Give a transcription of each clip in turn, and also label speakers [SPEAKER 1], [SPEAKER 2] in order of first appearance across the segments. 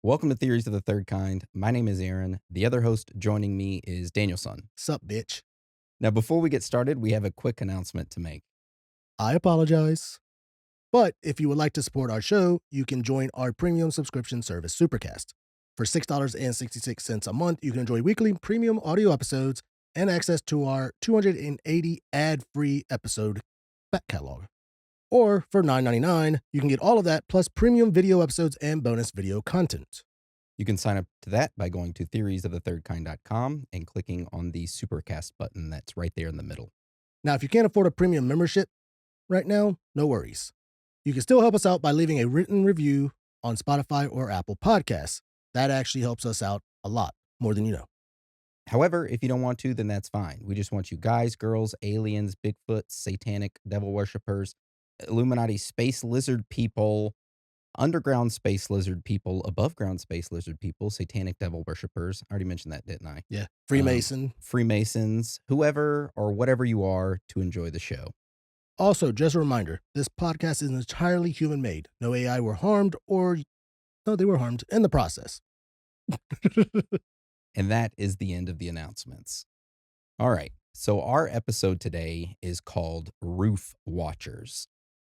[SPEAKER 1] Welcome to Theories of the Third Kind. My name is Aaron. The other host joining me is Danielson.
[SPEAKER 2] Sup, bitch.
[SPEAKER 1] Now, before we get started, we have a quick announcement to make.
[SPEAKER 2] I apologize. But if you would like to support our show, you can join our premium subscription service, Supercast. For $6.66 a month, you can enjoy weekly premium audio episodes and access to our 280 ad-free episode back catalog. Or for $9.99, you can get all of that plus premium video episodes and bonus video content.
[SPEAKER 1] You can sign up to that by going to theoriesofthethirdkind.com and clicking on the Supercast button that's right there in the middle.
[SPEAKER 2] Now, if you can't afford a premium membership right now, no worries. You can still help us out by leaving a written review on Spotify or Apple Podcasts. That actually helps us out a lot, more than you know.
[SPEAKER 1] However, if you don't want to, then that's fine. We just want you guys, girls, aliens, Bigfoot, satanic devil worshippers, Illuminati space lizard people, underground space lizard people, above ground space lizard people, satanic devil worshippers. I already mentioned that, didn't I?
[SPEAKER 2] Yeah. Freemason.
[SPEAKER 1] Freemasons, whoever or whatever you are to enjoy the show.
[SPEAKER 2] Also, just a reminder, this podcast is entirely human-made. No AI were harmed no, they were harmed in the process.
[SPEAKER 1] And that is the end of the announcements. All right. So our episode today is called Roof Watchers.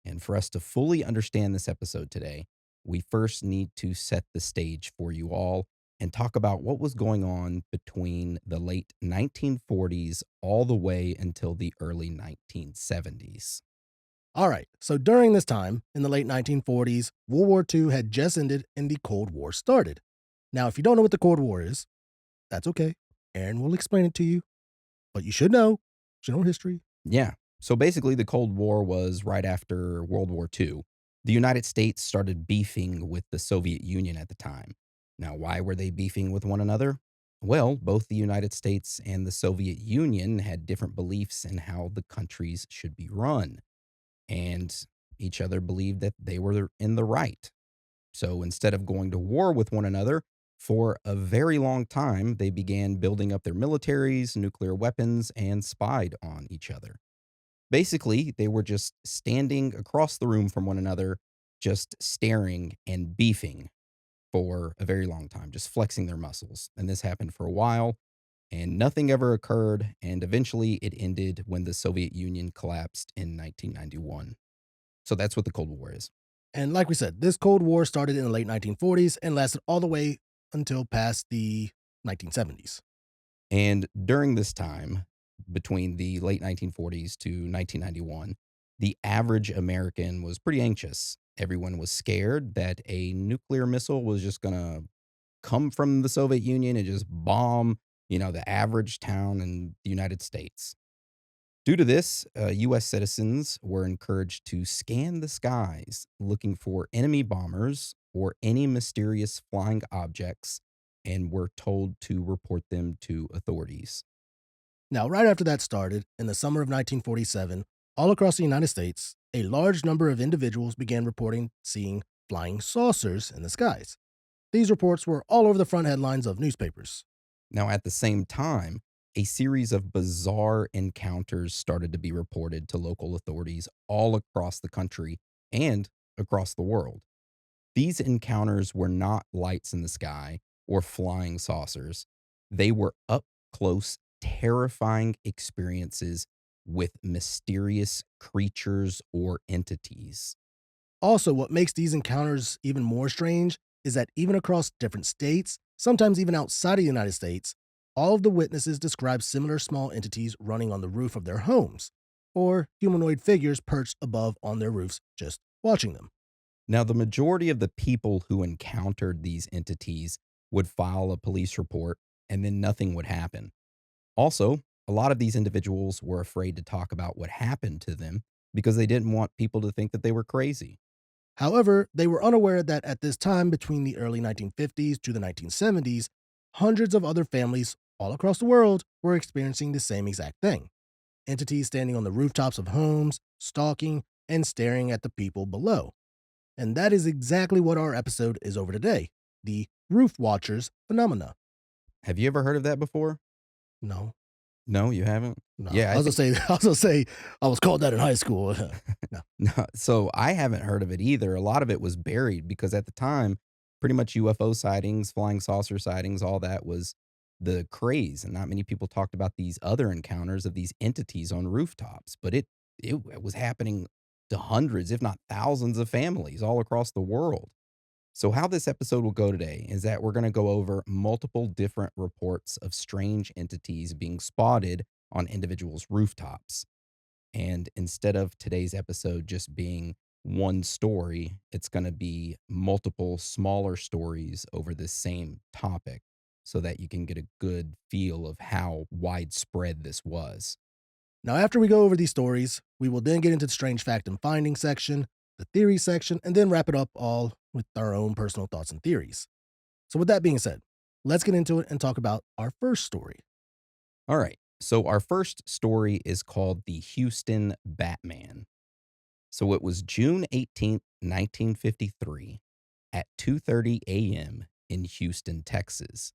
[SPEAKER 1] And for us to fully understand this episode today, we first need to set the stage for you all and talk about what was going on between the late 1940s all the way until the early 1970s.
[SPEAKER 2] All right, so during this time, in the late 1940s, World War II had just ended and the Cold War started. Now, if you don't know what the Cold War is, that's okay. Aaron will explain it to you. But you should know history.
[SPEAKER 1] Yeah. So basically, the Cold War was right after World War II. The United States started beefing with the Soviet Union at the time. Now, why were they beefing with one another? Well, both the United States and the Soviet Union had different beliefs in how the countries should be run. And each other believed that they were in the right. So instead of going to war with one another, for a very long time, they began building up their militaries, nuclear weapons, and spied on each other. Basically, they were just standing across the room from one another, just staring and beefing for a very long time, just flexing their muscles. And this happened for a while, and nothing ever occurred. And eventually, it ended when the Soviet Union collapsed in 1991. So that's what the Cold War is.
[SPEAKER 2] And like we said, this Cold War started in the late 1940s and lasted all the way until past the 1970s.
[SPEAKER 1] And during this time, between the late 1940s to 1991, the average American was pretty anxious. Everyone was scared that a nuclear missile was just going to come from the Soviet Union and just bomb, the average town in the United States. Due to this, U.S. citizens were encouraged to scan the skies looking for enemy bombers or any mysterious flying objects and were told to report them to authorities.
[SPEAKER 2] Now, right after that started, in the summer of 1947, all across the United States, a large number of individuals began reporting seeing flying saucers in the skies. These reports were all over the front headlines of newspapers.
[SPEAKER 1] Now, at the same time, a series of bizarre encounters started to be reported to local authorities all across the country and across the world. These encounters were not lights in the sky or flying saucers. They were up close, terrifying experiences with mysterious creatures or entities.
[SPEAKER 2] Also, what makes these encounters even more strange is that even across different states, sometimes even outside of the United States, all of the witnesses describe similar small entities running on the roof of their homes, or humanoid figures perched above on their roofs just watching them.
[SPEAKER 1] Now, the majority of the people who encountered these entities would file a police report and then nothing would happen. Also, a lot of these individuals were afraid to talk about what happened to them because they didn't want people to think that they were crazy.
[SPEAKER 2] However, they were unaware that at this time, between the early 1950s to the 1970s, hundreds of other families all across the world were experiencing the same exact thing. Entities standing on the rooftops of homes, stalking, and staring at the people below. And that is exactly what our episode is over today, the Roof Watchers phenomena.
[SPEAKER 1] Have you ever heard of that before?
[SPEAKER 2] No,
[SPEAKER 1] No, you haven't?
[SPEAKER 2] no.
[SPEAKER 1] Yeah,
[SPEAKER 2] I was gonna say I was called that in high school. No.
[SPEAKER 1] no. So I haven't heard of it either. A lot of it was buried because at the time, pretty much UFO sightings, flying saucer sightings, all that was the craze, and not many people talked about these other encounters of these entities on rooftops, but it was happening to hundreds, if not thousands of families all across the world. So how this episode will go today is that we're going to go over multiple different reports of strange entities being spotted on individuals' rooftops. And instead of today's episode just being one story, it's going to be multiple smaller stories over the same topic so that you can get a good feel of how widespread this was.
[SPEAKER 2] Now, after we go over these stories, we will then get into the strange fact and finding section, the theory section, and then wrap it up all with our own personal thoughts and theories. So, with that being said, let's get into it and talk about our first story.
[SPEAKER 1] All right. So our first story is called the Houston Batman. So it was June 18th, 1953 at 2:30 a.m. in Houston, Texas.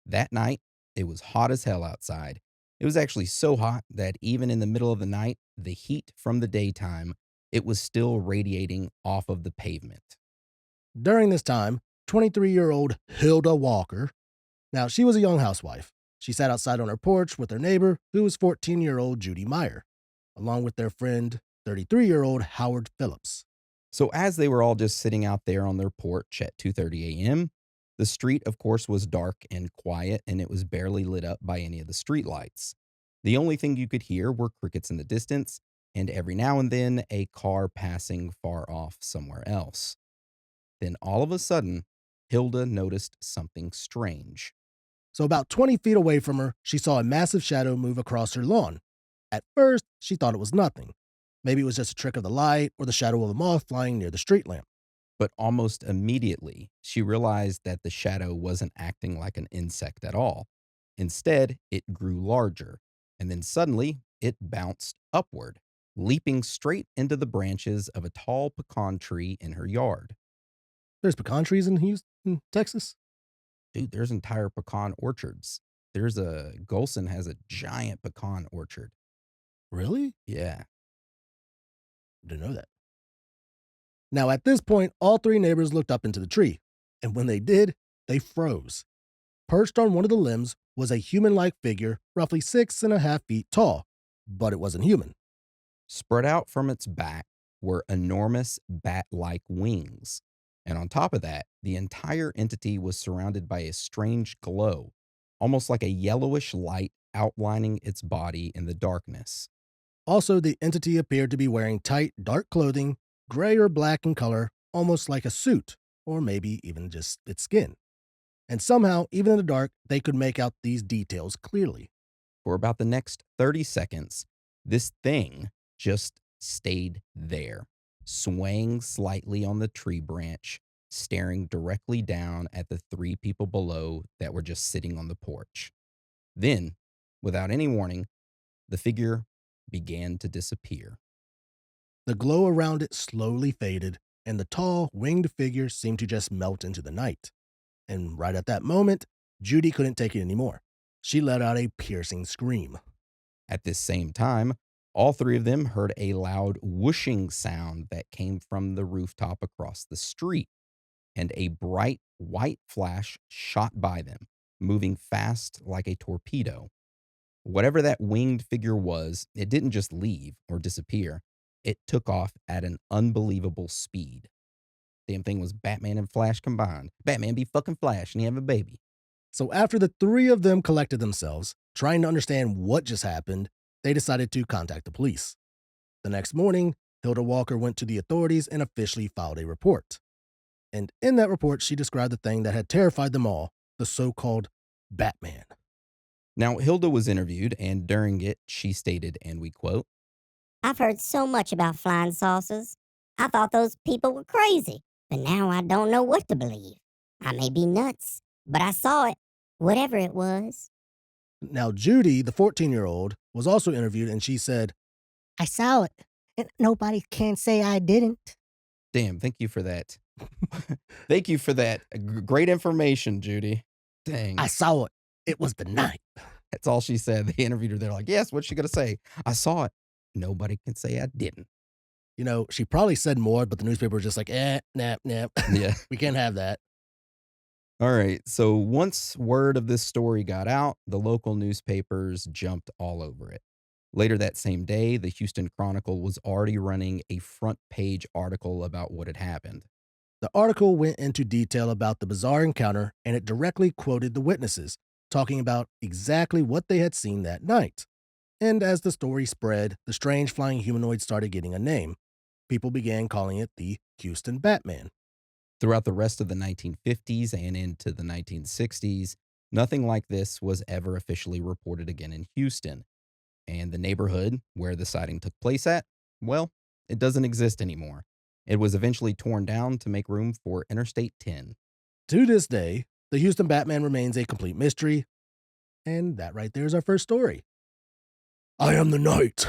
[SPEAKER 1] That night, it was hot as hell outside. It was actually so hot that even in the middle of the night, the heat from the daytime, it was still radiating off of the pavement.
[SPEAKER 2] During this time, 23-year-old Hilda Walker, now she was a young housewife. She sat outside on her porch with her neighbor, who was 14-year-old Judy Meyer, along with their friend, 33-year-old Howard Phillips.
[SPEAKER 1] So as they were all just sitting out there on their porch at 2:30 a.m., the street of course was dark and quiet and it was barely lit up by any of the street lights. The only thing you could hear were crickets in the distance and every now and then a car passing far off somewhere else. Then all of a sudden, Hilda noticed something strange.
[SPEAKER 2] So, about 20 feet away from her, she saw a massive shadow move across her lawn. At first, she thought it was nothing. Maybe it was just a trick of the light or the shadow of a moth flying near the street lamp.
[SPEAKER 1] But almost immediately, she realized that the shadow wasn't acting like an insect at all. Instead, it grew larger, and then suddenly it bounced upward, leaping straight into the branches of a tall pecan tree in her yard.
[SPEAKER 2] There's pecan trees in Houston, Texas?
[SPEAKER 1] Dude, there's entire pecan orchards. Golson has a giant pecan orchard.
[SPEAKER 2] Really?
[SPEAKER 1] Yeah.
[SPEAKER 2] Didn't know that. Now, at this point, all three neighbors looked up into the tree, and when they did, they froze. Perched on one of the limbs was a human like figure, roughly 6.5 feet tall, but it wasn't human.
[SPEAKER 1] Spread out from its back were enormous bat like wings. And on top of that, the entire entity was surrounded by a strange glow, almost like a yellowish light outlining its body in the darkness.
[SPEAKER 2] Also, the entity appeared to be wearing tight, dark clothing, gray or black in color, almost like a suit, or maybe even just its skin. And somehow, even in the dark, they could make out these details clearly.
[SPEAKER 1] For about the next 30 seconds, this thing just stayed there, swaying slightly on the tree branch, staring directly down at the three people below that were just sitting on the porch. Then, without any warning, the figure began to disappear.
[SPEAKER 2] The glow around it slowly faded, and the tall, winged figure seemed to just melt into the night. And right at that moment, Judy couldn't take it anymore. She let out a piercing scream.
[SPEAKER 1] At this same time, all three of them heard a loud whooshing sound that came from the rooftop across the street, and a bright white flash shot by them, moving fast like a torpedo. Whatever that winged figure was, it didn't just leave or disappear. It took off at an unbelievable speed. Damn thing was Batman and Flash combined. Batman be fucking Flash and he have a baby.
[SPEAKER 2] So after the three of them collected themselves, trying to understand what just happened, they decided to contact the police. The next morning, Hilda Walker went to the authorities and officially filed a report. And in that report, she described the thing that had terrified them all, the so-called Batman.
[SPEAKER 1] Now, Hilda was interviewed, and during it, she stated, and we quote,
[SPEAKER 3] I've heard so much about flying saucers. I thought those people were crazy, but now I don't know what to believe. I may be nuts, but I saw it, whatever it was.
[SPEAKER 2] Now, Judy, the 14-year-old, was also interviewed, and she said,
[SPEAKER 4] I saw it, and nobody can say I didn't.
[SPEAKER 1] damn, thank you for that. Thank you for that. Great information, Judy. Dang.
[SPEAKER 2] I saw it. It was the night.
[SPEAKER 1] That's all she said. They interviewed her. They're like, yes, what's she going to say? I saw it. Nobody can say I didn't.
[SPEAKER 2] You know, she probably said more, but the newspaper was just like, nap.
[SPEAKER 1] Yeah.
[SPEAKER 2] We can't have that.
[SPEAKER 1] All right. So once word of this story got out, the local newspapers jumped all over it. Later that same day, the Houston Chronicle was already running a front page article about what had happened.
[SPEAKER 2] The article went into detail about the bizarre encounter and it directly quoted the witnesses, talking about exactly what they had seen that night. And as the story spread, the strange flying humanoid started getting a name. People began calling it the Houston Batman.
[SPEAKER 1] Throughout the rest of the 1950s and into the 1960s, nothing like this was ever officially reported again in Houston. And the neighborhood where the sighting took place at, well, it doesn't exist anymore. It was eventually torn down to make room for Interstate 10.
[SPEAKER 2] To this day, the Houston Batman remains a complete mystery. And that right there is our first story. I am the night.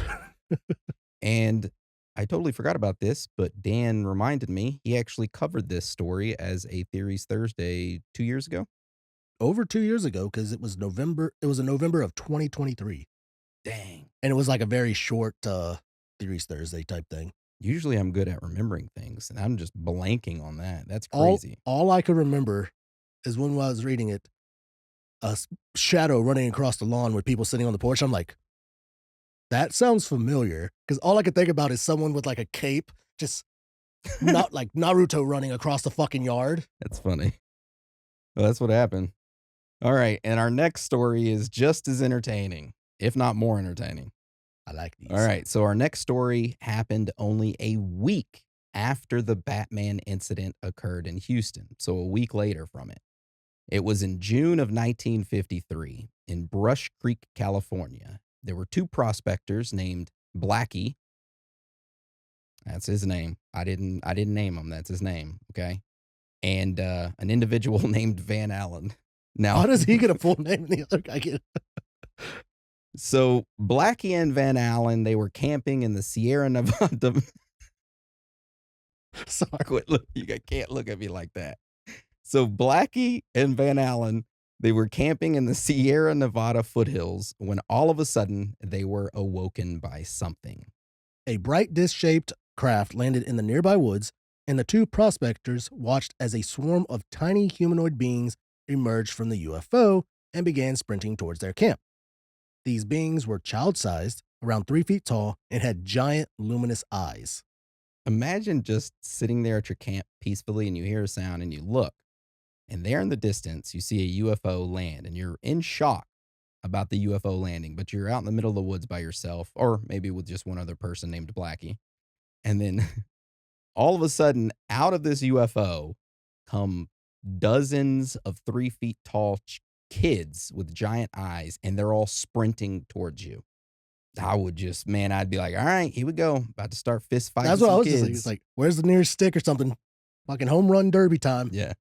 [SPEAKER 1] And I totally forgot about this, but Dan reminded me he actually covered this story as a Theories Thursday 2 years ago.
[SPEAKER 2] Over 2 years ago, because it was November. It was in November of 2023.
[SPEAKER 1] Dang.
[SPEAKER 2] And it was like a very short Theories Thursday type thing.
[SPEAKER 1] Usually I'm good at remembering things, and I'm just blanking on that. That's
[SPEAKER 2] All,
[SPEAKER 1] crazy.
[SPEAKER 2] all I could remember is when I was reading it, shadow running across the lawn with people sitting on the porch. I'm like, that sounds familiar. Because all I could think about is someone with like a cape, just not like Naruto running across the fucking yard.
[SPEAKER 1] That's funny. Well, that's what happened. All right. And our next story is just as entertaining, if not more entertaining.
[SPEAKER 2] I like these.
[SPEAKER 1] All right. So our next story happened only a week after the Batman incident occurred in Houston. So a week later from it. It was in June of 1953 in Brush Creek, California. There were two prospectors named Blackie. That's his name. I didn't name him. That's his name. Okay. And an individual named Van Allen. Now,
[SPEAKER 2] How does he get a full name and the other guy get?
[SPEAKER 1] So Blackie and Van Allen, they were camping in the Sierra Nevada.
[SPEAKER 2] Sorry.
[SPEAKER 1] You can't look at me like that. So Blackie and Van Allen, they were camping in the Sierra Nevada foothills when all of a sudden they were awoken by something.
[SPEAKER 2] A bright disc-shaped craft landed in the nearby woods, and the two prospectors watched as a swarm of tiny humanoid beings emerged from the UFO and began sprinting towards their camp. These beings were child-sized, around 3 feet tall, and had giant luminous eyes.
[SPEAKER 1] Imagine just sitting there at your camp peacefully and you hear a sound and you look, and there in the distance you see a UFO land and you're in shock about the UFO landing, but you're out in the middle of the woods by yourself, or maybe with just one other person named Blackie. And then all of a sudden, out of this UFO come dozens of 3 feet tall kids with giant eyes, and they're all sprinting towards you. I would just, man, I'd be like, all right, here we go. About to start fist fighting.
[SPEAKER 2] That's what I was
[SPEAKER 1] kids.
[SPEAKER 2] just like. It's like, where's the nearest stick or something? Fucking home run derby time.
[SPEAKER 1] Yeah.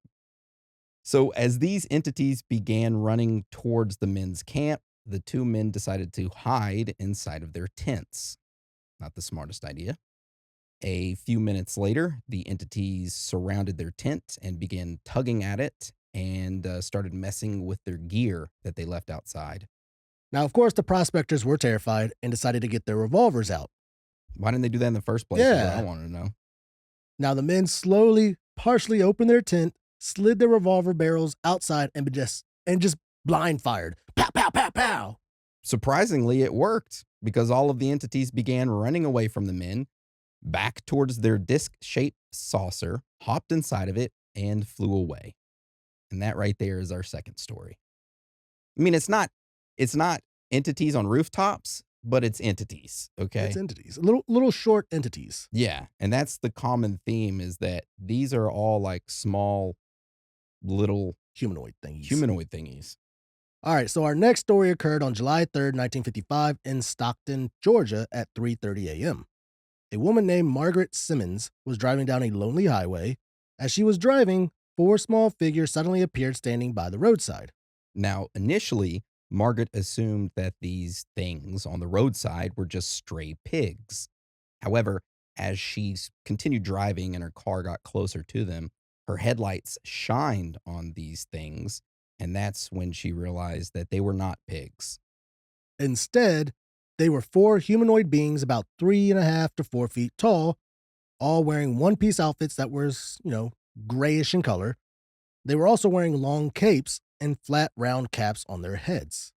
[SPEAKER 1] So as these entities began running towards the men's camp, the two men decided to hide inside of their tents. Not the smartest idea. A few minutes later, the entities surrounded their tent and began tugging at it and started messing with their gear that they left outside.
[SPEAKER 2] Now, of course, the prospectors were terrified and decided to get their revolvers out.
[SPEAKER 1] Why didn't they do that in the first place?
[SPEAKER 2] Yeah.
[SPEAKER 1] I wanted to know.
[SPEAKER 2] Now, the men slowly, partially opened their tent, slid their revolver barrels outside, and just blind fired. Pow, pow, pow, pow.
[SPEAKER 1] Surprisingly, it worked because all of the entities began running away from the men, back towards their disc-shaped saucer, hopped inside of it, and flew away. And that right there is our second story. I mean, it's not entities on rooftops, but it's entities, okay?
[SPEAKER 2] It's entities. Little short entities.
[SPEAKER 1] Yeah, and that's the common theme is that these are all like small, little
[SPEAKER 2] Humanoid thingies.
[SPEAKER 1] humanoid thingies.
[SPEAKER 2] All right, so our next story occurred on July 3rd, 1955 in Stockton, Georgia at 3:30 a.m. A woman named Margaret Simmons was driving down a lonely highway. As she was driving, 4 small figures suddenly appeared standing by the roadside.
[SPEAKER 1] Now, initially, Margaret assumed that these things on the roadside were just stray pigs. However, as she continued driving and her car got closer to them, her headlights shined on these things, and that's when she realized that they were not pigs.
[SPEAKER 2] Instead, they were 4 humanoid beings about 3.5 to 4 feet tall, all wearing one-piece outfits that were, grayish in color. They were also wearing long capes and flat, round caps on their heads.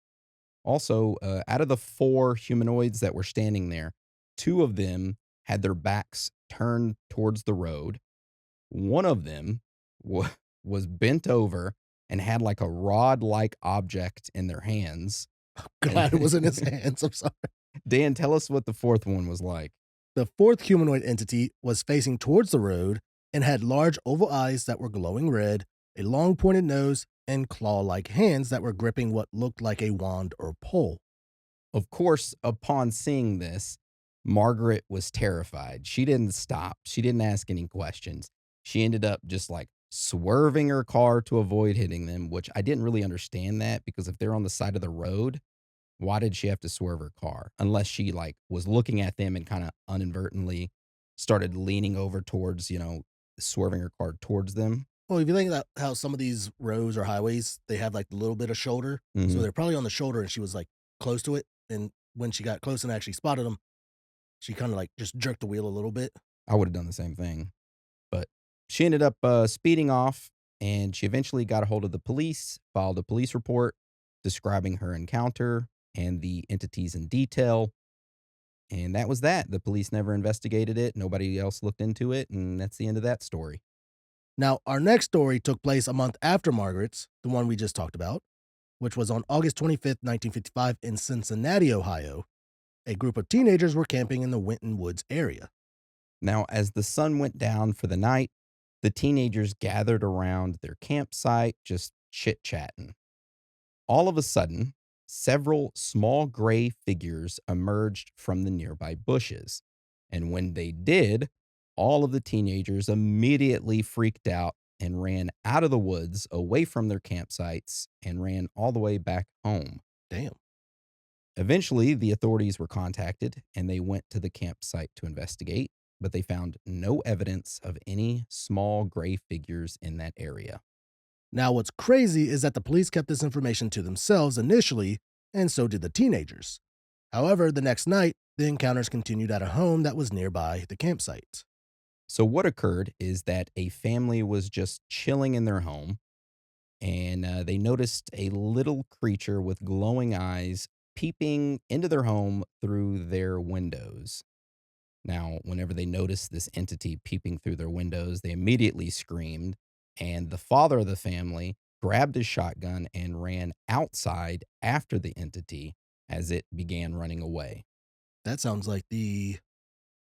[SPEAKER 1] Also, out of the 4 humanoids that were standing there, 2 of them had their backs turned towards the road. One of them wa was bent over and had, like, a rod-like object in their hands, and
[SPEAKER 2] Glad it was in his hands. I'm sorry.
[SPEAKER 1] Dan, tell us what the 4th one was like.
[SPEAKER 2] The fourth humanoid entity was facing towards the road and had large oval eyes that were glowing red, a long pointed nose, and claw like hands that were gripping what looked like a wand or pole.
[SPEAKER 1] Of course, upon seeing this, Margaret was terrified. She didn't stop. She didn't ask any questions. She ended up just like swerving her car to avoid hitting them, which I didn't really understand that because if they're on the side of the road, why did she have to swerve her car? Unless she like was looking at them and kind of inadvertently started leaning over towards, swerving her car towards them.
[SPEAKER 2] Well, if you think about how some of these roads or highways, they have like a little bit of shoulder. So
[SPEAKER 1] Mhm.
[SPEAKER 2] they're probably on the shoulder and she was like close to it. And when she got close and actually spotted them, she kind of like just jerked the wheel a little bit.
[SPEAKER 1] I would have done the same thing. But she ended up speeding off and she eventually got a hold of the police, filed a police report describing her encounter and the entities in detail. And that was that. The police never investigated it. Nobody else looked into it. And that's the end of that story.
[SPEAKER 2] Now, our next story took place a month after Margaret's, the one we just talked about, which was on August 25th, 1955, in Cincinnati, Ohio. A group of teenagers were camping in the Winton Woods area.
[SPEAKER 1] Now, as the sun went down for the night, the teenagers gathered around their campsite, just chit chatting. All of a sudden, several small gray figures emerged from the nearby bushes. And when they did, all of the teenagers immediately freaked out and ran out of the woods away from their campsites and ran all the way back home.
[SPEAKER 2] Damn.
[SPEAKER 1] Eventually, the authorities were contacted and they went to the campsite to investigate, but they found no evidence of any small gray figures in that area.
[SPEAKER 2] Now, what's crazy is that the police kept this information to themselves initially, and so did the teenagers. However, the next night, the encounters continued at a home that was nearby the campsite.
[SPEAKER 1] So, what occurred is that a family was just chilling in their home and they noticed a little creature with glowing eyes peeping into their home through their windows. Now, whenever they noticed this entity peeping through their windows, they immediately screamed, and the father of the family grabbed his shotgun and ran outside after the entity as it began running away.
[SPEAKER 2] That sounds like the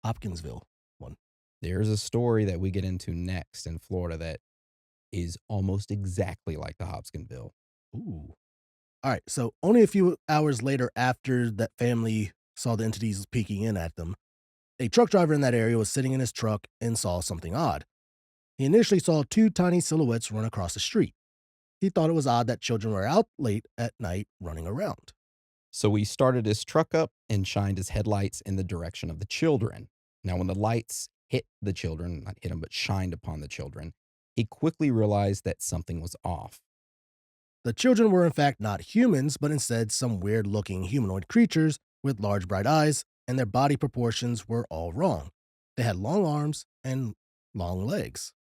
[SPEAKER 2] Hopkinsville one.
[SPEAKER 1] There's a story that we get into next in Florida that is almost exactly like the Hopkinsville.
[SPEAKER 2] Ooh. All right. So, only a few hours later, after that family saw the entities peeking in at them, a truck driver in that area was sitting in his truck and saw something odd. He initially saw two tiny silhouettes run across the street. He thought it was odd that children were out late at night running around.
[SPEAKER 1] So he started his truck up and shined his headlights in the direction of the children. Now, when the lights hit the children, not hit them, but shined upon the children, he quickly realized that something was off.
[SPEAKER 2] The children were in fact not humans, but instead some weird looking humanoid creatures with large bright eyes, and their body proportions were all wrong. They had long arms and long legs.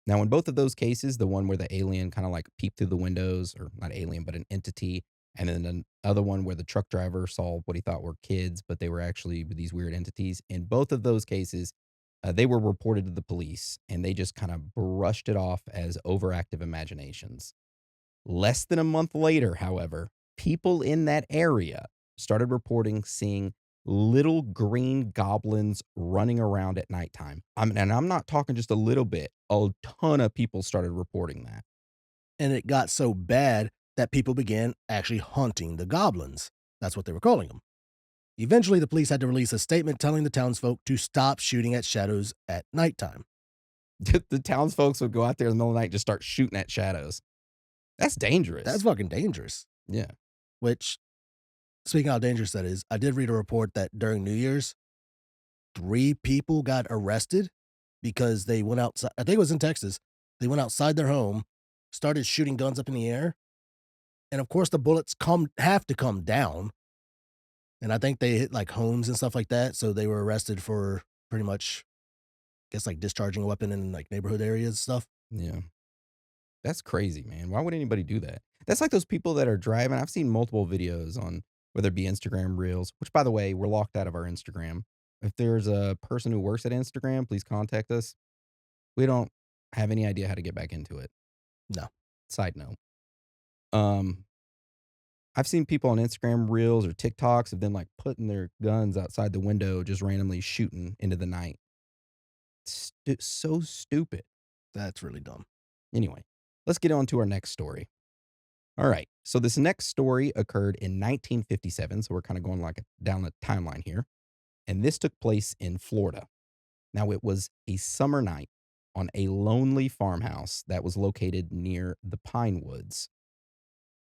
[SPEAKER 1] Now, in both of those cases, the one where the alien kind of like peeped through the windows, or not alien, but an entity, and then the other one where the truck driver saw what he thought were kids, but they were actually these weird entities. In both of those cases, they were reported to the police, and they just kind of brushed it off as overactive imaginations. Less than a month later, however, people in that area started reporting seeing little green goblins running around at nighttime. And I'm not talking just a little bit. A ton of people started reporting that.
[SPEAKER 2] And it got so bad that people began actually hunting the goblins. That's what they were calling them. Eventually, the police had to release a statement telling the townsfolk to stop shooting at shadows at nighttime.
[SPEAKER 1] The townsfolk would go out there in the middle of the night and just start shooting at shadows. That's dangerous.
[SPEAKER 2] That's fucking dangerous.
[SPEAKER 1] Yeah.
[SPEAKER 2] Which, speaking of how dangerous that is, I did read a report that during New Year's, 3 people got arrested because they went outside. I think it was in Texas. They went outside their home, started shooting guns up in the air. And of course, the bullets have to come down. And I think they hit like homes and stuff like that. So they were arrested for pretty much, I guess, like discharging a weapon in like neighborhood areas and stuff.
[SPEAKER 1] Yeah. That's crazy, man. Why would anybody do that? That's like those people that are driving. I've seen multiple videos on whether it be Instagram Reels, which, by the way, we're locked out of our Instagram. If there's a person who works at Instagram, please contact us. We don't have any idea how to get back into it.
[SPEAKER 2] No.
[SPEAKER 1] Side note. Um, I've seen people on Instagram Reels or TikToks of them like putting their guns outside the window, just randomly shooting into the night. So stupid.
[SPEAKER 2] That's really dumb.
[SPEAKER 1] Anyway, let's get on to our next story. All right. So this next story occurred in 1957. So we're kind of going like down the timeline here. And this took place in Florida. Now it was a summer night on a lonely farmhouse that was located near the Pine Woods.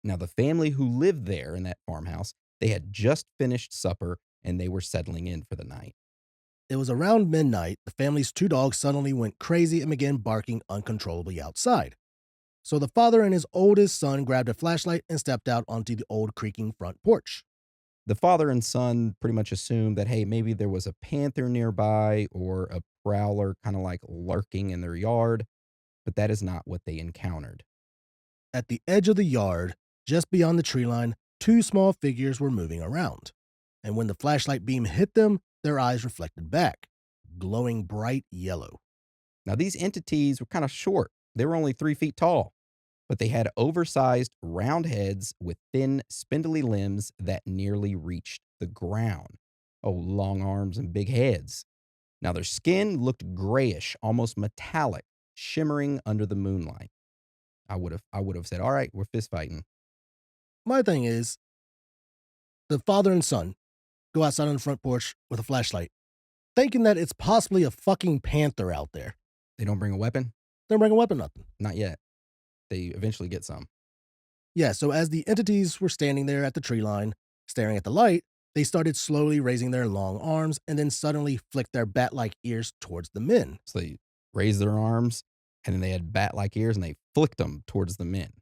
[SPEAKER 1] Now the family who lived there in that farmhouse, they had just finished supper and they were settling in for the night.
[SPEAKER 2] It was around midnight, the family's two dogs suddenly went crazy and began barking uncontrollably outside. So the father and his oldest son grabbed a flashlight and stepped out onto the old creaking front porch.
[SPEAKER 1] The father and son pretty much assumed that, hey, maybe there was a panther nearby or a prowler kind of like lurking in their yard, but that is not what they encountered.
[SPEAKER 2] At the edge of the yard, just beyond the tree line, two small figures were moving around. And when the flashlight beam hit them, their eyes reflected back, glowing bright yellow.
[SPEAKER 1] Now, these entities were kind of short. They were only 3 feet tall, but they had oversized round heads with thin, spindly limbs that nearly reached the ground. Oh, long arms and big heads. Now, their skin looked grayish, almost metallic, shimmering under the moonlight. I would have said, all right, we're fist fighting.
[SPEAKER 2] My thing is, the father and son go outside on the front porch with a flashlight, thinking that it's possibly a fucking panther out there.
[SPEAKER 1] They don't bring a weapon?
[SPEAKER 2] They don't bring a weapon, nothing.
[SPEAKER 1] Not yet. They eventually get some.
[SPEAKER 2] Yeah, so as the entities were standing there at the tree line, staring at the light, they started slowly raising their long arms and then suddenly flicked their bat-like ears towards the men.
[SPEAKER 1] So they raised their arms, and then they had bat-like ears, and they flicked them towards the men.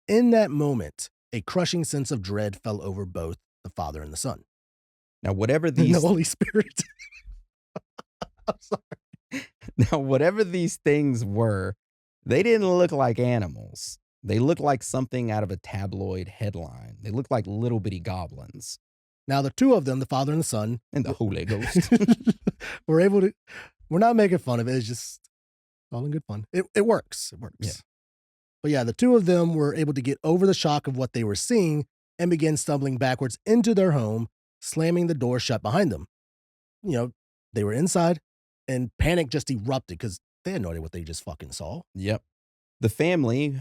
[SPEAKER 2] In that moment, a crushing sense of dread fell over both the father and the son.
[SPEAKER 1] Now, whatever
[SPEAKER 2] And the
[SPEAKER 1] these
[SPEAKER 2] Holy Spirit. I'm sorry.
[SPEAKER 1] now whatever these things were, they didn't look like animals. They looked like something out of a tabloid headline. They looked like little bitty goblins.
[SPEAKER 2] Now, the two of them, the father and the son,
[SPEAKER 1] And the Holy Ghost.
[SPEAKER 2] were able to. We're not making fun of it. It's just all in good fun. It works. It works.
[SPEAKER 1] Yeah.
[SPEAKER 2] But yeah, the two of them were able to get over the shock of what they were seeing and begin stumbling backwards into their home, slamming the door shut behind them. You know, they were inside and panic just erupted because they had no idea what they just fucking saw.
[SPEAKER 1] Yep. The family,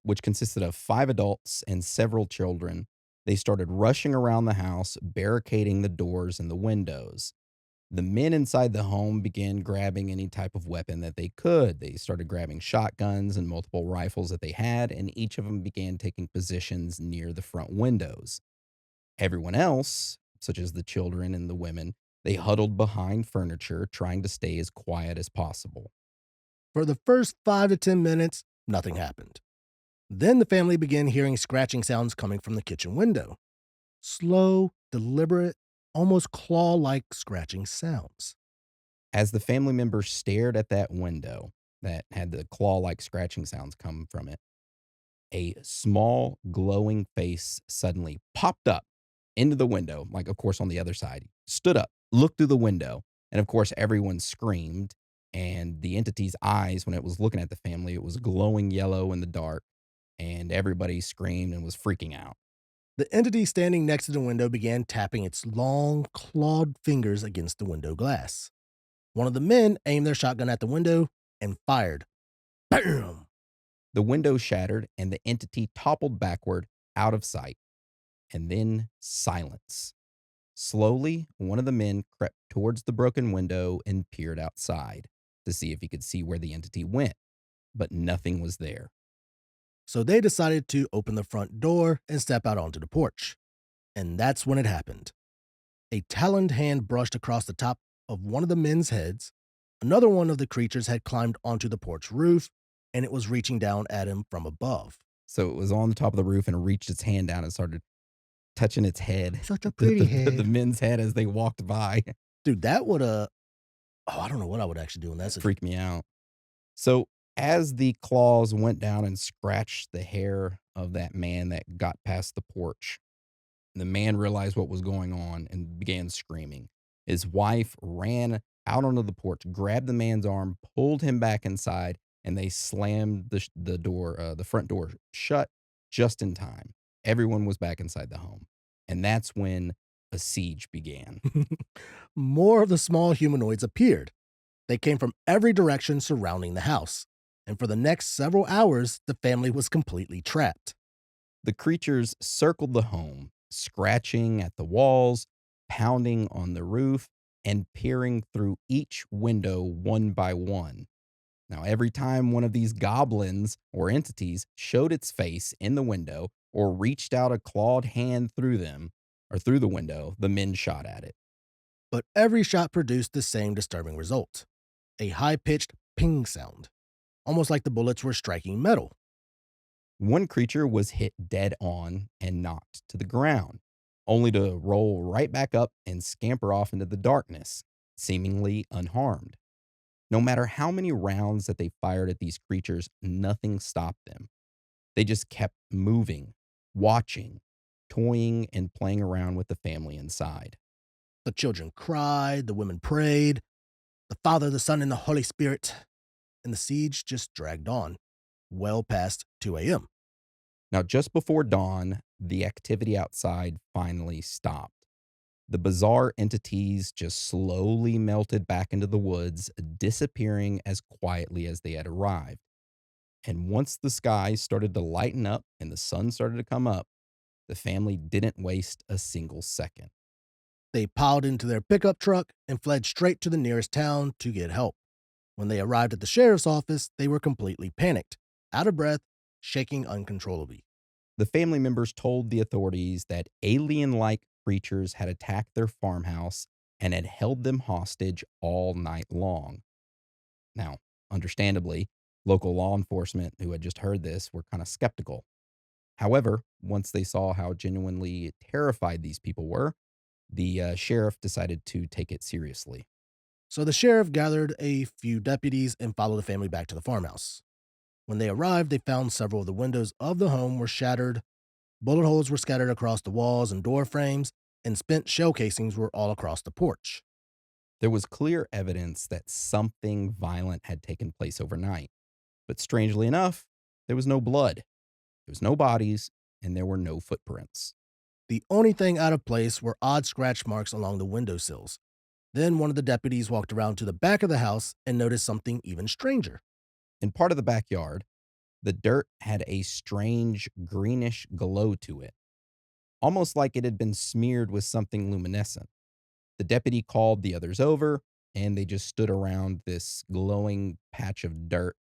[SPEAKER 1] which consisted of 5 adults and several children, they started rushing around the house, barricading the doors and the windows. The men inside the home began grabbing any type of weapon that they could. They started grabbing shotguns and multiple rifles that they had, and each of them began taking positions near the front windows. Everyone else, such as the children and the women, they huddled behind furniture, trying to stay as quiet as possible.
[SPEAKER 2] For the first 5 to 10 minutes, nothing happened. Then the family began hearing scratching sounds coming from the kitchen window. Slow, deliberate, almost claw-like scratching sounds.
[SPEAKER 1] As the family members stared at that window that had the claw-like scratching sounds come from it, a small glowing face suddenly popped up into the window, like, of course, on the other side, stood up, looked through the window, and of course, everyone screamed. And the entity's eyes, when it was looking at the family, it was glowing yellow in the dark, and everybody screamed and was freaking out.
[SPEAKER 2] The entity standing next to the window began tapping its long, clawed fingers against the window glass. One of the men aimed their shotgun at the window and fired. Bam!
[SPEAKER 1] The window shattered, and the entity toppled backward out of sight. And then silence. Slowly, one of the men crept towards the broken window and peered outside to see if he could see where the entity went, but nothing was there.
[SPEAKER 2] So they decided to open the front door and step out onto the porch. And that's when it happened. A taloned hand brushed across the top of one of the men's heads. Another one of the creatures had climbed onto the porch roof, and it was reaching down at him from above.
[SPEAKER 1] So it was on the top of the roof and reached its hand down and started touching its head.
[SPEAKER 4] Such a pretty head.
[SPEAKER 1] The men's head as they walked by.
[SPEAKER 2] Dude, that would I don't know what I would actually do in that situation.
[SPEAKER 1] Freaked me out. So As the claws went down and scratched the hair of that man that got past the porch, the man realized what was going on and began screaming. His wife ran out onto the porch, grabbed the man's arm, pulled him back inside, and they slammed the front door shut just in time. Everyone was back inside the home. And that's when a siege began.
[SPEAKER 2] More of the small humanoids appeared. They came from every direction surrounding the house. And for the next several hours, the family was completely trapped.
[SPEAKER 1] The creatures circled the home, scratching at the walls, pounding on the roof, and peering through each window one by one. Now, every time one of these goblins or entities showed its face in the window or reached out a clawed hand through them or through the window, the men shot at it.
[SPEAKER 2] But every shot produced the same disturbing result: a high pitched ping sound, almost like the bullets were striking metal.
[SPEAKER 1] One creature was hit dead on and knocked to the ground, only to roll right back up and scamper off into the darkness, seemingly unharmed. No matter how many rounds that they fired at these creatures, nothing stopped them. They just kept moving, watching, toying, and playing around with the family inside.
[SPEAKER 2] The children cried, the women prayed, the Father, the Son, and the Holy Spirit, and the siege just dragged on, well past 2 a.m.
[SPEAKER 1] Now, just before dawn, the activity outside finally stopped. The bizarre entities just slowly melted back into the woods, disappearing as quietly as they had arrived. And once the sky started to lighten up and the sun started to come up, the family didn't waste a single second.
[SPEAKER 2] They piled into their pickup truck and fled straight to the nearest town to get help. When they arrived at the sheriff's office, they were completely panicked, out of breath, shaking uncontrollably.
[SPEAKER 1] The family members told the authorities that alien like creatures had attacked their farmhouse and had held them hostage all night long. Now, understandably, local law enforcement who had just heard this were kind of skeptical. However, once they saw how genuinely terrified these people were, the sheriff decided to take it seriously.
[SPEAKER 2] So the sheriff gathered a few deputies and followed the family back to the farmhouse. When they arrived, they found several of the windows of the home were shattered, bullet holes were scattered across the walls and door frames, and spent shell casings were all across the porch.
[SPEAKER 1] There was clear evidence that something violent had taken place overnight. But strangely enough, there was no blood, there was no bodies, and there were no footprints.
[SPEAKER 2] The only thing out of place were odd scratch marks along the windowsills. Then one of the deputies walked around to the back of the house and noticed something even stranger.
[SPEAKER 1] In part of the backyard, the dirt had a strange greenish glow to it, almost like it had been smeared with something luminescent. The deputy called the others over, and they just stood around this glowing patch of dirt,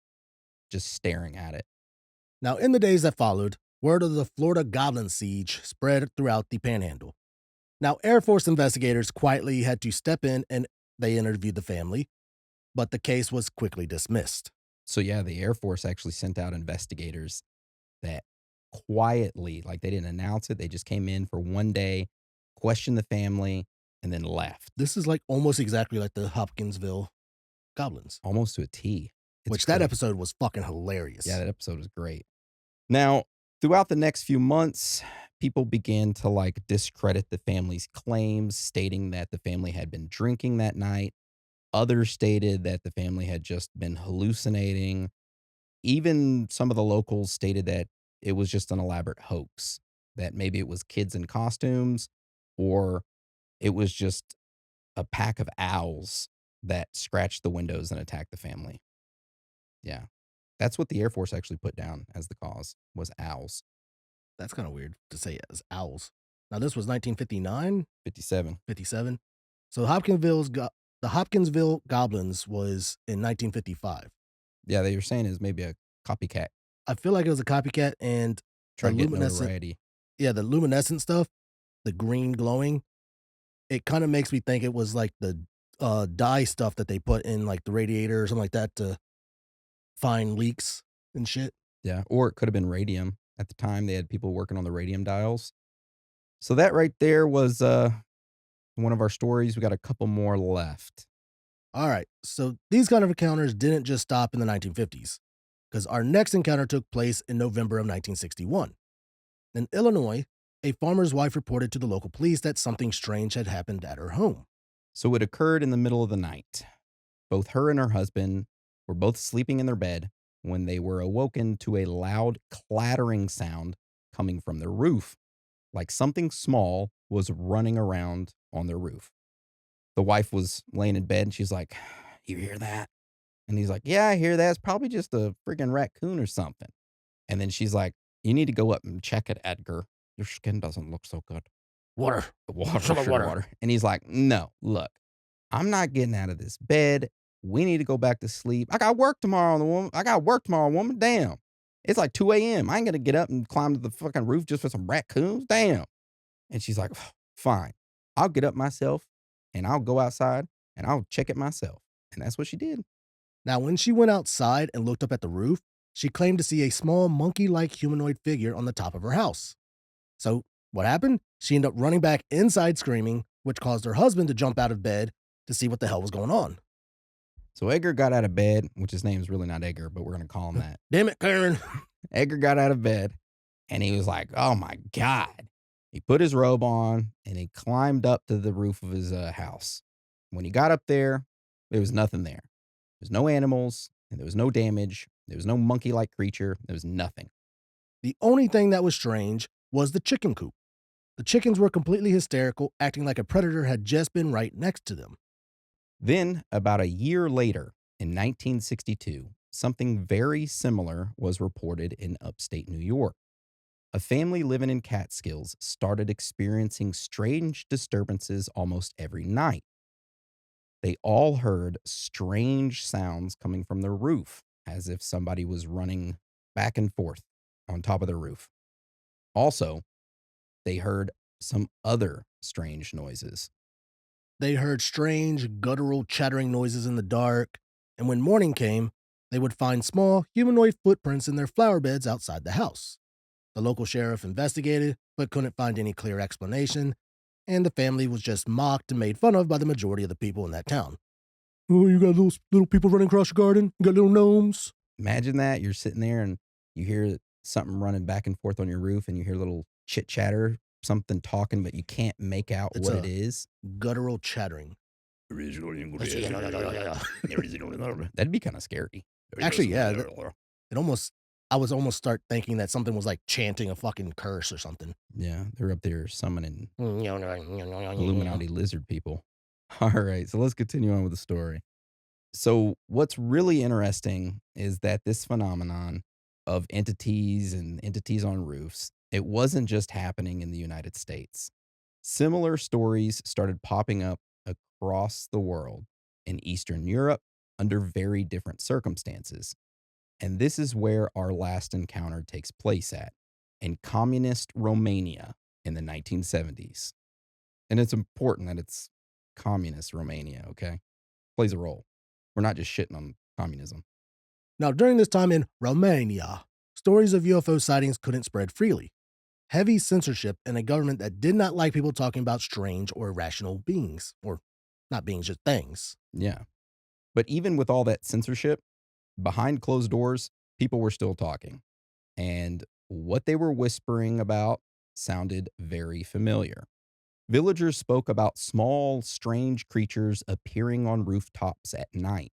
[SPEAKER 1] just staring at it.
[SPEAKER 2] Now, in the days that followed, word of the Florida Goblin siege spread throughout the panhandle. Now, Air Force investigators quietly had to step in and they interviewed the family, but the case was quickly dismissed.
[SPEAKER 1] So, yeah, the Air Force actually sent out investigators that quietly, like they didn't announce it, they just came in for one day, questioned the family, and then left.
[SPEAKER 2] This is like almost exactly like the Hopkinsville Goblins,
[SPEAKER 1] Almost to a T. It's
[SPEAKER 2] which that
[SPEAKER 1] crazy.
[SPEAKER 2] episode was fucking hilarious.
[SPEAKER 1] Yeah, that episode was great. Now, throughout the next few months, people began to like discredit the family's claims, stating that the family had been drinking that night. Others stated that the family had just been hallucinating. Even some of the locals stated that it was just an elaborate hoax, that maybe it was kids in costumes or it was just a pack of owls that scratched the windows and attacked the family. Yeah. That's what the Air Force actually put down as the cause, was owls.
[SPEAKER 2] That's kind of weird to say as owls. Now, this was 1959,
[SPEAKER 1] 57.
[SPEAKER 2] 57. So the Hopkinsville Goblins was in 1955.
[SPEAKER 1] Yeah, they were saying is maybe a copycat.
[SPEAKER 2] I feel like it was a copycat, and
[SPEAKER 1] Try
[SPEAKER 2] the
[SPEAKER 1] to get
[SPEAKER 2] luminescent,
[SPEAKER 1] notoriety.
[SPEAKER 2] yeah, the luminescent stuff, the green glowing, it kind of makes me think it was like the dye stuff that they put in like the radiator or something like that to find leaks and shit.
[SPEAKER 1] Yeah, or it could have been radium. At the time, they had people working on the radium dials. So that right there was one of our stories. We got a couple more left.
[SPEAKER 2] All right. So these kind of encounters didn't just stop in the 1950s. because our next encounter took place in November of 1961. In Illinois, a farmer's wife reported to the local police that something strange had happened at her home.
[SPEAKER 1] So it occurred in the middle of the night. Both her and her husband were both sleeping in their bed when they were awoken to a loud clattering sound coming from their roof, like something small was running around on their roof. The wife was laying in bed and she's like, "You hear that?" And he's like, "Yeah, I hear that. It's probably just a freaking raccoon or something." And then she's like, "You need to go up and check it, Edgar. Your skin doesn't look so good."
[SPEAKER 2] Water.
[SPEAKER 1] Water,
[SPEAKER 2] Some
[SPEAKER 1] sure,
[SPEAKER 2] water.
[SPEAKER 1] water. And he's like, "No, look, I'm not getting out of this bed. We need to go back to sleep. I got work tomorrow, woman. I got work tomorrow, woman. Damn. It's like 2 a.m. I ain't gonna get up and climb to the fucking roof just for some raccoons. Damn." And she's like, "Fine. I'll get up myself and I'll go outside and I'll check it myself." And that's what she did.
[SPEAKER 2] Now, when she went outside and looked up at the roof, she claimed to see a small monkey like humanoid figure on the top of her house. So, what happened? She ended up running back inside screaming, which caused her husband to jump out of bed to see what the hell was going on.
[SPEAKER 1] So Edgar got out of bed, which his name is really not Edgar, but we're gonna call him that.
[SPEAKER 2] Damn it, Karen.
[SPEAKER 1] Edgar got out of bed and he was like, "Oh my God." He put his robe on and he climbed up to the roof of his house. When he got up there, there was nothing there. There was no animals and there was no damage. There was no monkey like creature. There was nothing.
[SPEAKER 2] The only thing that was strange was the chicken coop. The chickens were completely hysterical, acting like a predator had just been right next to them.
[SPEAKER 1] Then, about a year later, in 1962, something very similar was reported in upstate New York. A family living in Catskills started experiencing strange disturbances almost every night. They all heard strange sounds coming from their roof, as if somebody was running back and forth on top of their roof. Also, they heard some other strange noises.
[SPEAKER 2] They heard strange, guttural, chattering noises in the dark, and when morning came, they would find small, humanoid footprints in their flower beds outside the house. The local sheriff investigated, but couldn't find any clear explanation, and the family was just mocked and made fun of by the majority of the people in that town. "Oh, you got little people running across your garden? You got little gnomes?"
[SPEAKER 1] Imagine that. You're sitting there and you hear something running back and forth on your roof and you hear little chit chatter, something talking, but you can't make out
[SPEAKER 2] It's
[SPEAKER 1] what
[SPEAKER 2] a
[SPEAKER 1] it is.
[SPEAKER 2] guttural chattering.
[SPEAKER 1] That'd be kind of scary.
[SPEAKER 2] Actually, yeah, I was almost start thinking that something was like chanting a fucking curse or something.
[SPEAKER 1] Yeah, they're up there summoning
[SPEAKER 2] Illuminati.
[SPEAKER 1] Illuminati lizard people. All right, so let's continue on with the story. So, what's really interesting is that this phenomenon of entities and entities on roofs, it wasn't just happening in the United States. Similar stories started popping up across the world in Eastern Europe under very different circumstances. And this is where our last encounter takes place at, in communist Romania in the 1970s. And it's important that it's communist Romania, okay? Plays a role. We're not just shitting on communism.
[SPEAKER 2] Now, during this time in Romania, stories of UFO sightings couldn't spread freely. Heavy censorship and a government that did not like people talking about strange or irrational beings, or not beings, just things.
[SPEAKER 1] Yeah. But even with all that censorship, behind closed doors, people were still talking. And what they were whispering about sounded very familiar. Villagers spoke about small, strange creatures appearing on rooftops at night,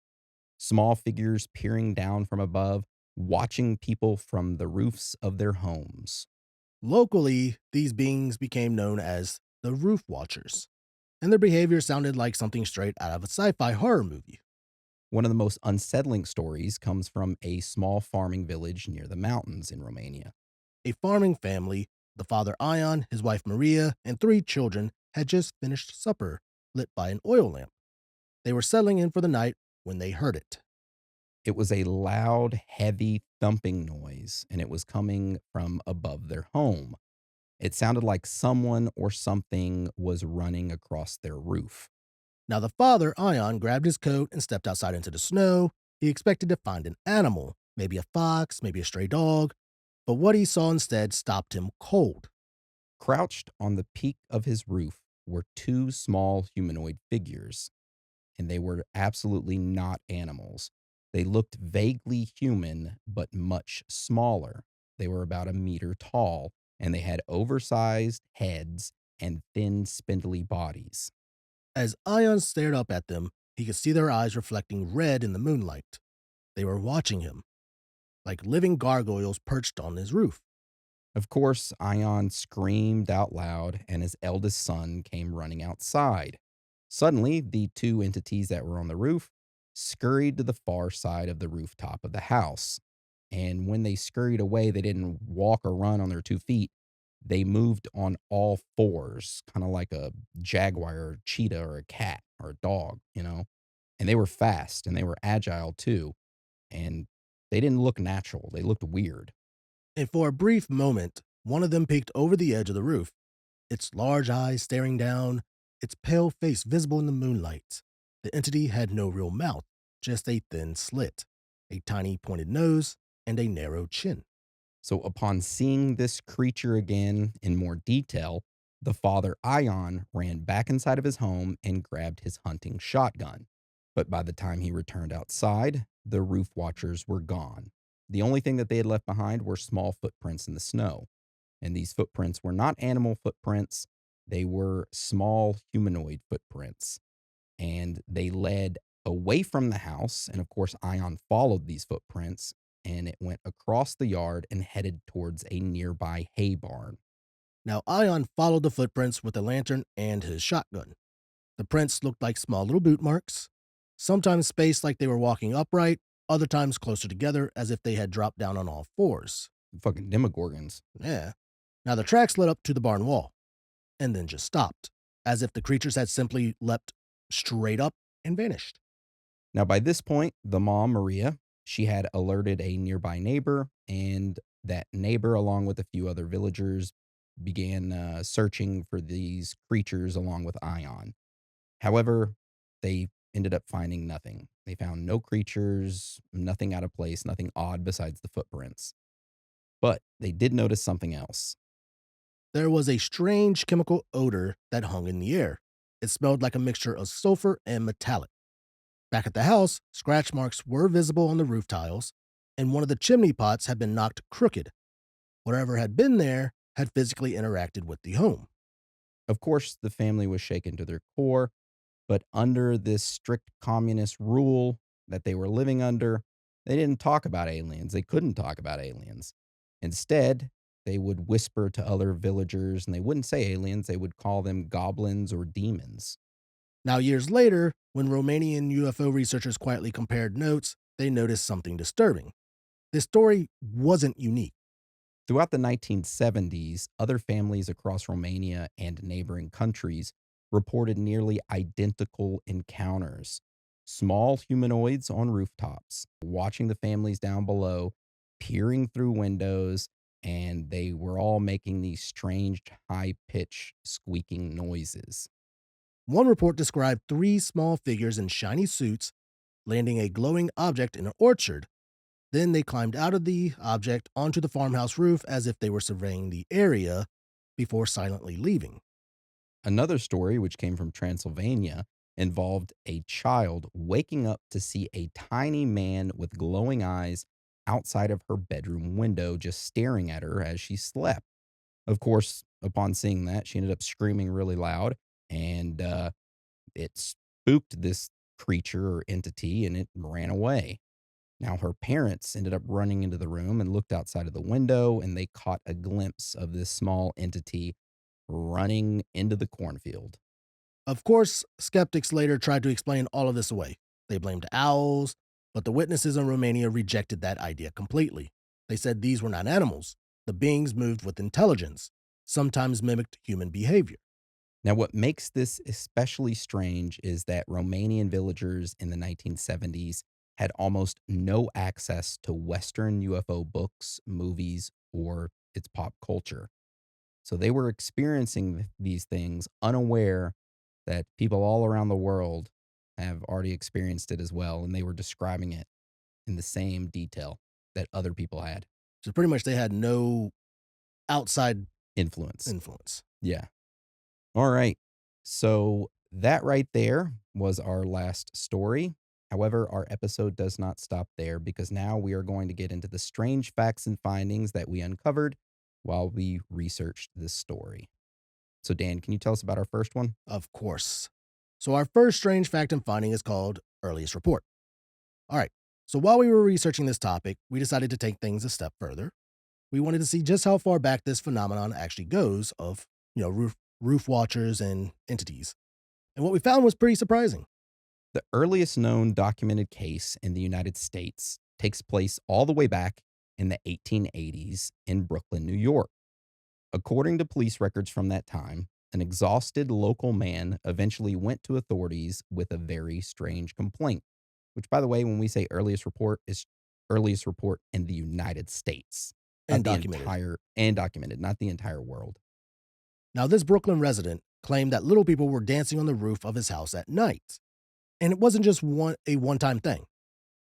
[SPEAKER 1] small figures peering down from above, watching people from the roofs of their homes.
[SPEAKER 2] Locally, these beings became known as the Roof Watchers, and their behavior sounded like something straight out of a sci fi horror movie.
[SPEAKER 1] One of the most unsettling stories comes from a small farming village near the mountains in Romania.
[SPEAKER 2] A farming family, the father Ion, his wife Maria, and 3 children, had just finished supper, lit by an oil lamp. They were settling in for the night when they heard it.
[SPEAKER 1] It was a loud, heavy thumping noise, and it was coming from above their home. It sounded like someone or something was running across their roof.
[SPEAKER 2] Now, the father, Ion, grabbed his coat and stepped outside into the snow. He expected to find an animal, maybe a fox, maybe a stray dog, but what he saw instead stopped him cold.
[SPEAKER 1] Crouched on the peak of his roof were 2 small humanoid figures, and they were absolutely not animals. They looked vaguely human, but much smaller. They were about a meter tall, and they had oversized heads and thin, spindly bodies.
[SPEAKER 2] As Ion stared up at them, he could see their eyes reflecting red in the moonlight. They were watching him, like living gargoyles perched on his roof.
[SPEAKER 1] Of course, Ion screamed out loud, and his eldest son came running outside. Suddenly, the two entities that were on the roof scurried to the far side of the rooftop of the house. And when they scurried away, they didn't walk or run on their 2 feet. They moved on all fours, kind of like a jaguar or a cheetah or a cat or a dog. And they were fast and they were agile too. And they didn't look natural, they looked weird.
[SPEAKER 2] And for a brief moment, one of them peeked over the edge of the roof, its large eyes staring down, its pale face visible in the moonlight. The entity had no real mouth, just a thin slit, a tiny pointed nose, and a narrow chin.
[SPEAKER 1] So, upon seeing this creature again in more detail, the father Ion ran back inside of his home and grabbed his hunting shotgun. But by the time he returned outside, the roof watchers were gone. The only thing that they had left behind were small footprints in the snow. And these footprints were not animal footprints, they were small humanoid footprints. And they led away from the house. And of course, Ion followed these footprints and it went across the yard and headed towards a nearby hay barn.
[SPEAKER 2] Now, Ion followed the footprints with a lantern and his shotgun. The prints looked like small little boot marks, sometimes spaced like they were walking upright, other times closer together as if they had dropped down on all fours.
[SPEAKER 1] Fucking demogorgons.
[SPEAKER 2] Yeah. Now, the tracks led up to the barn wall and then just stopped, as if the creatures had simply leapt straight up and vanished.
[SPEAKER 1] Now, by this point, the mom, Maria, she had alerted a nearby neighbor, and that neighbor, along with a few other villagers, began searching for these creatures along with Ion. However, they ended up finding nothing. They found no creatures, nothing out of place, nothing odd besides the footprints. But they did notice something else.
[SPEAKER 2] There was a strange chemical odor that hung in the air. It smelled like a mixture of sulfur and metallic. Back at the house, scratch marks were visible on the roof tiles, and one of the chimney pots had been knocked crooked. Whatever had been there had physically interacted with the home.
[SPEAKER 1] Of course, the family was shaken to their core, but under this strict communist rule that they were living under, they didn't talk about aliens. They couldn't talk about aliens. Instead, they would whisper to other villagers and they wouldn't say aliens, they would call them goblins or demons.
[SPEAKER 2] Now, years later, when Romanian UFO researchers quietly compared notes, they noticed something disturbing. This story wasn't unique.
[SPEAKER 1] Throughout the 1970s, other families across Romania and neighboring countries reported nearly identical encounters. Small humanoids on rooftops, watching the families down below, peering through windows, and they were all making these strange, high pitched squeaking noises.
[SPEAKER 2] One report described three small figures in shiny suits landing a glowing object in an orchard. Then they climbed out of the object onto the farmhouse roof as if they were surveying the area before silently leaving.
[SPEAKER 1] Another story, which came from Transylvania, involved a child waking up to see a tiny man with glowing eyes outside of her bedroom window, just staring at her as she slept. Of course, upon seeing that, she ended up screaming really loud, and it spooked this creature or entity and it ran away. Now, her parents ended up running into the room and looked outside of the window, and they caught a glimpse of this small entity running into the cornfield.
[SPEAKER 2] Of course, skeptics later tried to explain all of this away. They blamed owls, but the witnesses in Romania rejected that idea completely. They said these were not animals. The beings moved with intelligence, sometimes mimicked human behavior.
[SPEAKER 1] Now, what makes this especially strange is that Romanian villagers in the 1970s had almost no access to Western UFO books, movies, or its pop culture. So they were experiencing these things unaware that people all around the world have already experienced it as well. And they were describing it in the same detail that other people had.
[SPEAKER 2] So pretty much they had no outside
[SPEAKER 1] Influence.
[SPEAKER 2] influence.
[SPEAKER 1] Yeah. All right. So that right there was our last story. However, our episode does not stop there because now we are going to get into the strange facts and findings that we uncovered while we researched this story. So, Dan, can you tell us about our first one?
[SPEAKER 2] Of course. So, our first strange fact and finding is called Earliest Report. All right. So, while we were researching this topic, we decided to take things a step further. We wanted to see just how far back this phenomenon actually goes of, roof watchers and entities. And what we found was pretty surprising.
[SPEAKER 1] The earliest known documented case in the United States takes place all the way back in the 1880s in Brooklyn, New York. According to police records from that time, an exhausted local man eventually went to authorities with a very strange complaint, which, by the way, when we say earliest report, is earliest report in the United States,
[SPEAKER 2] And
[SPEAKER 1] not the
[SPEAKER 2] documented.
[SPEAKER 1] entire, and documented, not the entire world.
[SPEAKER 2] Now, this Brooklyn resident claimed that little people were dancing on the roof of his house at night. And it wasn't just a one time thing.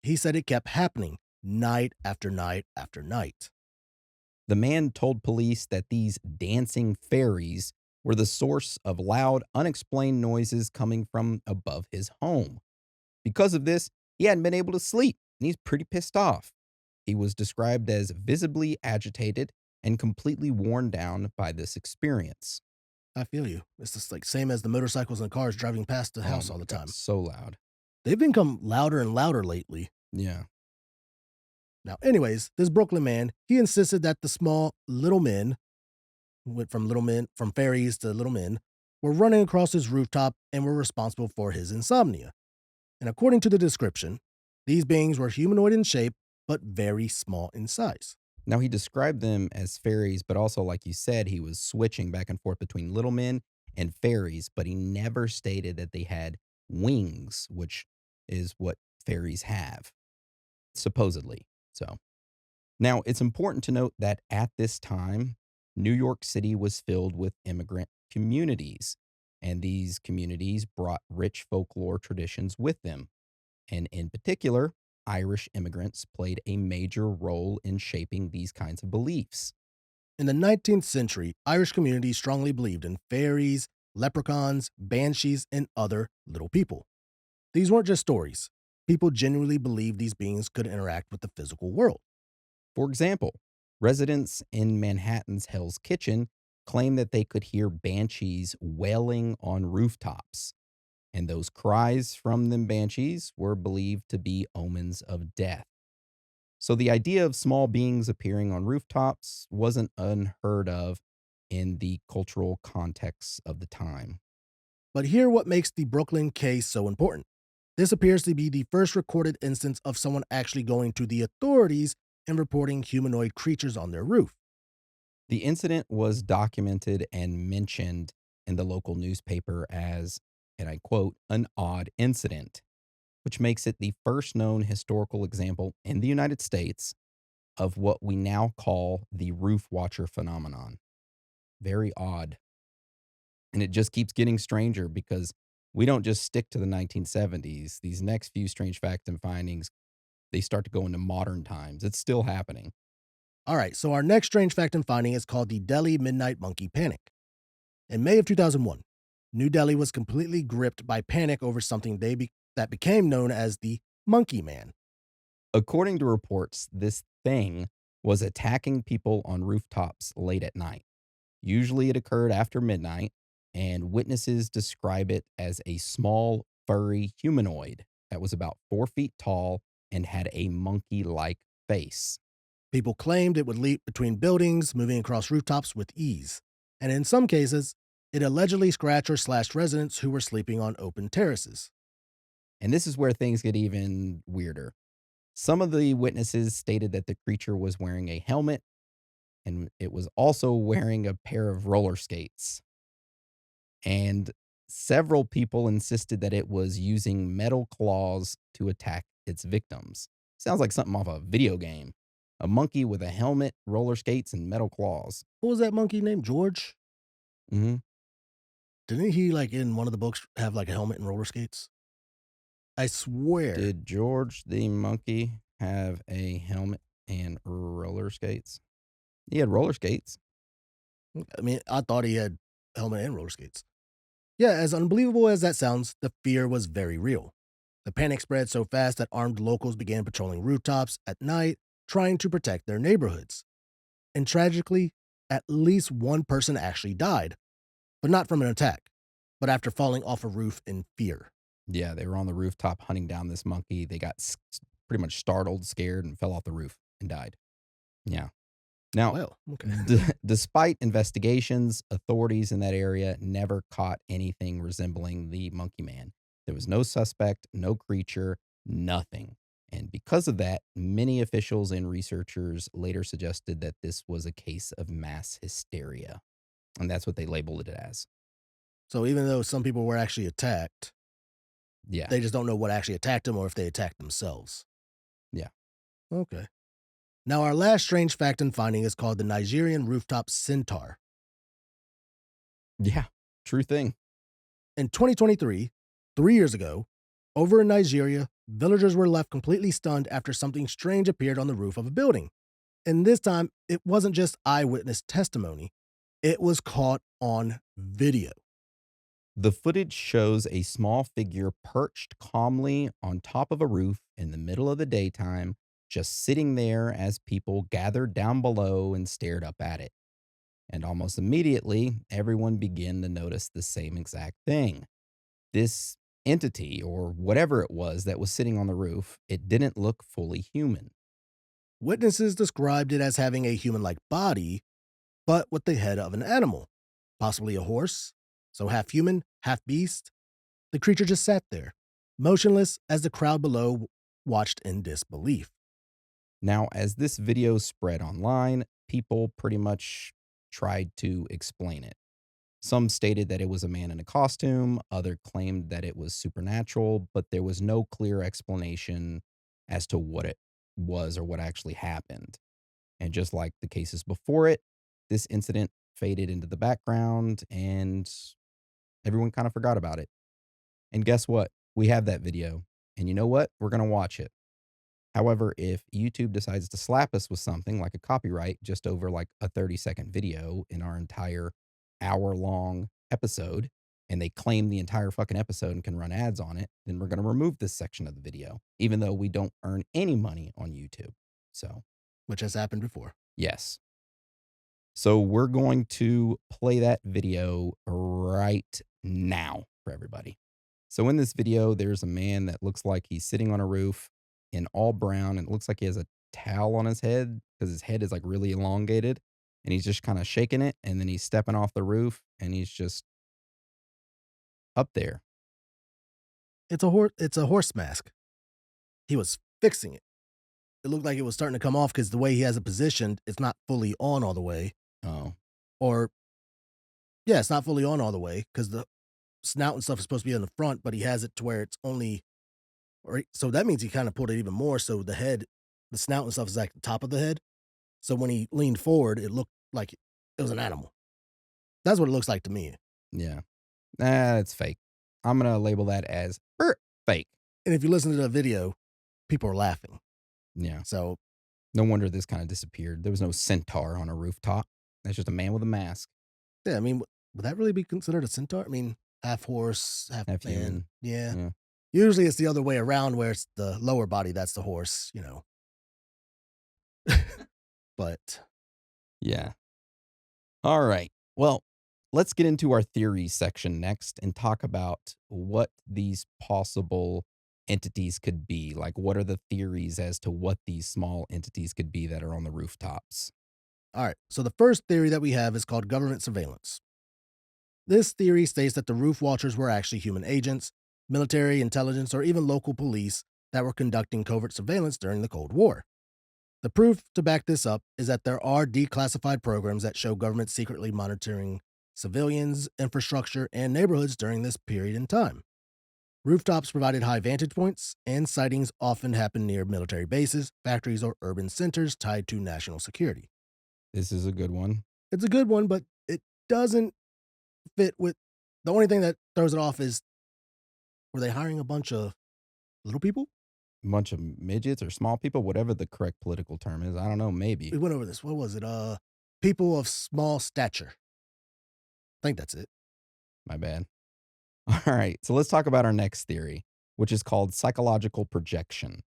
[SPEAKER 2] He said it kept happening night after night after night.
[SPEAKER 1] The man told police that these dancing fairies were the source of loud, unexplained noises coming from above his home. Because of this, he hadn't been able to sleep, and he's pretty pissed off. He was described as visibly agitated and completely worn down by this experience.
[SPEAKER 2] I feel you. It's just like same as the motorcycles and cars driving past the house
[SPEAKER 1] Oh
[SPEAKER 2] all
[SPEAKER 1] my
[SPEAKER 2] the
[SPEAKER 1] God,
[SPEAKER 2] time.
[SPEAKER 1] so loud.
[SPEAKER 2] They've become louder and louder lately.
[SPEAKER 1] Yeah.
[SPEAKER 2] Now, anyways, this Brooklyn man, he insisted that the small little men, went from fairies to little men, were running across his rooftop and were responsible for his insomnia. And according to the description, these beings were humanoid in shape, but very small in size.
[SPEAKER 1] Now, he described them as fairies, but also, like you said, he was switching back and forth between little men and fairies, but he never stated that they had wings, which is what fairies have, supposedly. So, now it's important to note that at this time, New York City was filled with immigrant communities, and these communities brought rich folklore traditions with them. And in particular, Irish immigrants played a major role in shaping these kinds of beliefs.
[SPEAKER 2] In the 19th century, Irish communities strongly believed in fairies, leprechauns, banshees, and other little people. These weren't just stories. People genuinely believed these beings could interact with the physical world.
[SPEAKER 1] For example, residents in Manhattan's Hell's Kitchen claim that they could hear banshees wailing on rooftops, and those cries from them banshees were believed to be omens of death. So the idea of small beings appearing on rooftops wasn't unheard of in the cultural context of the time.
[SPEAKER 2] But here what makes the Brooklyn case so important. This appears to be the first recorded instance of someone actually going to the authorities and reporting humanoid creatures on their roof.
[SPEAKER 1] The incident was documented and mentioned in the local newspaper as, and I quote, an odd incident, which makes it the first known historical example in the United States of what we now call the roof watcher phenomenon. Very odd. And it just keeps getting stranger because we don't just stick to the 1970s. These next few strange facts and findings, they start to go into modern times. It's still happening.
[SPEAKER 2] All right, so our next strange fact and finding is called the Delhi Midnight Monkey Panic. In May of 2001, New Delhi was completely gripped by panic over something that became known as the Monkey Man.
[SPEAKER 1] According to reports, this thing was attacking people on rooftops late at night. Usually it occurred after midnight, and witnesses describe it as a small, furry humanoid that was about 4 feet tall and had a monkey like face.
[SPEAKER 2] People claimed it would leap between buildings, moving across rooftops with ease. And in some cases, it allegedly scratched or slashed residents who were sleeping on open terraces.
[SPEAKER 1] And this is where things get even weirder. Some of the witnesses stated that the creature was wearing a helmet and it was also wearing a pair of roller skates. And several people insisted that it was using metal claws to attack its victims. Sounds like something off a video game. A monkey with a helmet, roller skates, and metal claws.
[SPEAKER 2] What was that monkey named? George?
[SPEAKER 1] Hmm.
[SPEAKER 2] Didn't he, like, in one of the books, have, like, a helmet and roller skates? I swear.
[SPEAKER 1] Did George the monkey have a helmet and roller skates? He had roller skates.
[SPEAKER 2] I mean, I thought he had helmet and roller skates. Yeah, as unbelievable as that sounds, the fear was very real. The panic spread so fast that armed locals began patrolling rooftops at night, trying to protect their neighborhoods. And tragically, at least one person actually died, but not from an attack, but after falling off a roof in fear.
[SPEAKER 1] Yeah, they were on the rooftop hunting down this monkey. They got pretty much startled, scared, and fell off the roof and died. Yeah. Now,
[SPEAKER 2] Well, okay.
[SPEAKER 1] despite investigations, authorities in that area never caught anything resembling the monkey man. There was no suspect, no creature, nothing. And because of that, many officials and researchers later suggested that this was a case of mass hysteria. And that's what they labeled it as.
[SPEAKER 2] So even though some people were actually attacked,
[SPEAKER 1] Yeah.
[SPEAKER 2] they just don't know what actually attacked them or if they attacked themselves.
[SPEAKER 1] Yeah.
[SPEAKER 2] Okay. Now, our last strange fact and finding is called the Nigerian rooftop centaur.
[SPEAKER 1] Yeah. True thing.
[SPEAKER 2] In 2023, 3 years ago, over in Nigeria, villagers were left completely stunned after something strange appeared on the roof of a building. And this time, it wasn't just eyewitness testimony, it was caught on video.
[SPEAKER 1] The footage shows a small figure perched calmly on top of a roof in the middle of the daytime, just sitting there as people gathered down below and stared up at it. And almost immediately, everyone began to notice the same exact thing. This entity, or whatever it was that was sitting on the roof, it didn't look fully human.
[SPEAKER 2] Witnesses described it as having a human like body, but with the head of an animal, possibly a horse, so half human, half beast. The creature just sat there, motionless as the crowd below watched in disbelief.
[SPEAKER 1] Now, as this video spread online, people pretty much tried to explain it. Some stated that it was a man in a costume, others claimed that it was supernatural, but there was no clear explanation as to what it was or what actually happened. And just like the cases before it, this incident faded into the background and everyone kind of forgot about it. And guess what? We have that video. And you know what? We're going to watch it. However, if YouTube decides to slap us with something like a copyright just over like a 30-second video in our entire hour-long episode, and they claim the entire fucking episode and can run ads on it, then we're going to remove this section of the video, even though we don't earn any money on YouTube. So,
[SPEAKER 2] Which has happened before.
[SPEAKER 1] yes. So we're going to play that video right now for everybody. So in this video, there's a man that looks like he's sitting on a roof in all brown, and it looks like he has a towel on his head because his head is like really elongated, and he's just kind of shaking it, and then he's stepping off the roof, and he's just up there.
[SPEAKER 2] It's a horse mask. He was fixing it. It looked like it was starting to come off because the way he has it positioned, it's not fully on all the way.
[SPEAKER 1] Oh,
[SPEAKER 2] Or, yeah, it's not fully on all the way because the snout and stuff is supposed to be in the front, but he has it to where it's only, or so that means he kind of pulled it even more. So the head, the snout and stuff is like the top of the head. So when he leaned forward, it looked like it was an animal. That's what it looks like to me.
[SPEAKER 1] yeah. Nah, it's fake. I'm going to label that as fake.
[SPEAKER 2] And if you listen to the video, people are laughing.
[SPEAKER 1] Yeah.
[SPEAKER 2] So
[SPEAKER 1] No wonder this kind of disappeared. There was no centaur on a rooftop. That's just a man with a mask.
[SPEAKER 2] yeah, I mean, would that really be considered a centaur? I mean, half horse, half
[SPEAKER 1] Half
[SPEAKER 2] man.
[SPEAKER 1] human.
[SPEAKER 2] Yeah.
[SPEAKER 1] Yeah.
[SPEAKER 2] Usually it's the other way around where it's the lower body that's the horse, you know. But
[SPEAKER 1] Yeah. All right. Well, let's get into our theories section next and talk about what these possible entities could be. Like, what are the theories as to what these small entities could be that are on the rooftops?
[SPEAKER 2] all right. So the first theory that we have is called government surveillance. This theory states that the roof watchers were actually human agents, military intelligence, or even local police that were conducting covert surveillance during the Cold War. The proof to back this up is that there are declassified programs that show government secretly monitoring civilians, infrastructure, and neighborhoods during this period in time. Rooftops provided high vantage points, and sightings often happen near military bases, factories, or urban centers tied to national security.
[SPEAKER 1] This is a good one.
[SPEAKER 2] It's a good one, but it doesn't fit with the only thing that throws it off is were they hiring a bunch of little people?
[SPEAKER 1] A bunch of midgets or small people, whatever the correct political term is. I don't know. Maybe.
[SPEAKER 2] We went over this. What was it? People of small stature. I think that's it.
[SPEAKER 1] My bad. All right. So let's talk about our next theory, which is called psychological projection.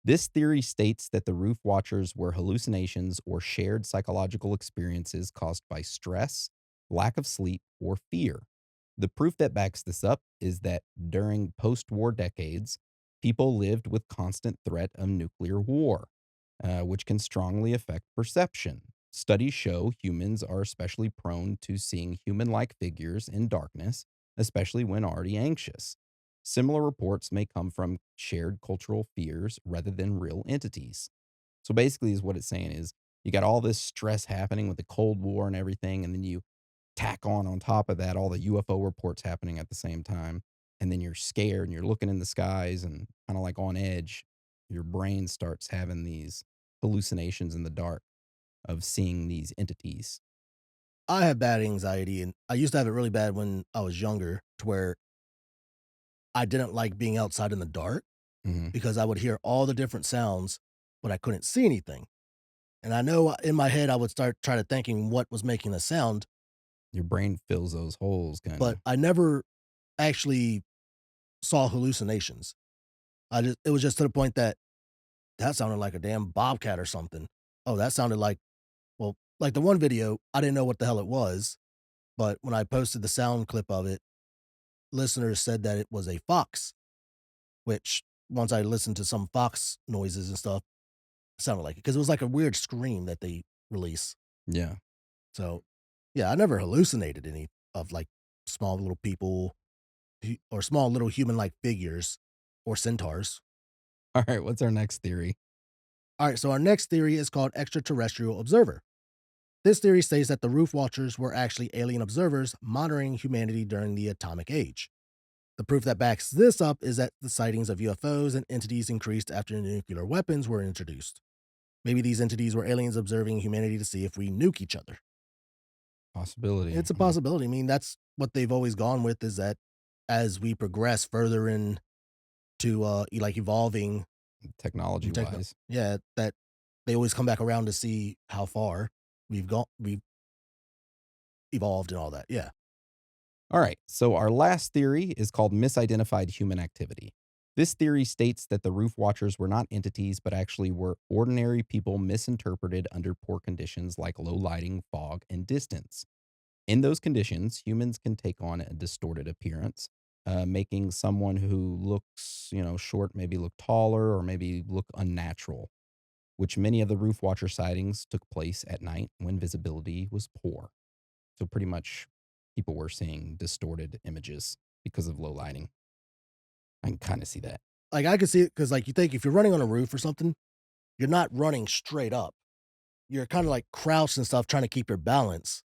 [SPEAKER 1] This theory states that the roof watchers were hallucinations or shared psychological experiences caused by stress, lack of sleep, or fear. The proof that backs this up is that during post war decades, people lived with constant threat of nuclear war, which can strongly affect perception. Studies show humans are especially prone to seeing human like figures in darkness, especially when already anxious. Similar reports may come from shared cultural fears rather than real entities. So basically, is what it's saying is you got all this stress happening with the Cold War and everything, and then you tack on top of that all the UFO reports happening at the same time, and then you're scared and you're looking in the skies and kind of like on edge. Your brain starts having these hallucinations in the dark of seeing these entities.
[SPEAKER 2] I have bad anxiety, and I used to have it really bad when I was younger, to where I didn't like being outside in the dark
[SPEAKER 1] Mhm.
[SPEAKER 2] because I would hear all the different sounds, but I couldn't see anything. And I know in my head I would start trying to thinking what was making the sound,
[SPEAKER 1] Your brain fills those holes,
[SPEAKER 2] but
[SPEAKER 1] kinda.
[SPEAKER 2] I never actually saw hallucinations. It was just to the point that that sounded like a damn bobcat or something. Oh, that sounded like, well, like the one video, I didn't know what the hell it was, but when I posted the sound clip of it, listeners said that it was a fox, which once I listened to some fox noises and stuff, it sounded like it because it was like a weird scream that they release.
[SPEAKER 1] Yeah.
[SPEAKER 2] So, yeah, I never hallucinated any of like small little people or small little human like figures or centaurs.
[SPEAKER 1] Alright, what's our next theory?
[SPEAKER 2] All right, so our next theory is called extraterrestrial observer. This theory states that the roof watchers were actually alien observers monitoring humanity during the atomic age. The proof that backs this up is that the sightings of UFOs and entities increased after nuclear weapons were introduced. Maybe these entities were aliens observing humanity to see if we nuke each other.
[SPEAKER 1] Possibility.
[SPEAKER 2] It's a possibility. I mean, that's what they've always gone with, is that as we progress further into like evolving
[SPEAKER 1] Technology-wise.
[SPEAKER 2] yeah, that they always come back around to see how far we've evolved and all that. Yeah.
[SPEAKER 1] All right. So our last theory is called misidentified human activity. This theory states that the roof watchers were not entities, but actually were ordinary people misinterpreted under poor conditions like low lighting, fog, and distance. In those conditions, humans can take on a distorted appearance, making someone who looks, short maybe look taller or maybe look unnatural, which many of the roof watcher sightings took place at night when visibility was poor. So pretty much people were seeing distorted images because of low lighting. I can kind of see that.
[SPEAKER 2] Like I could see it because like you think if you're running on a roof or something, you're not running straight up. You're kind of like crouched and stuff, trying to keep your balance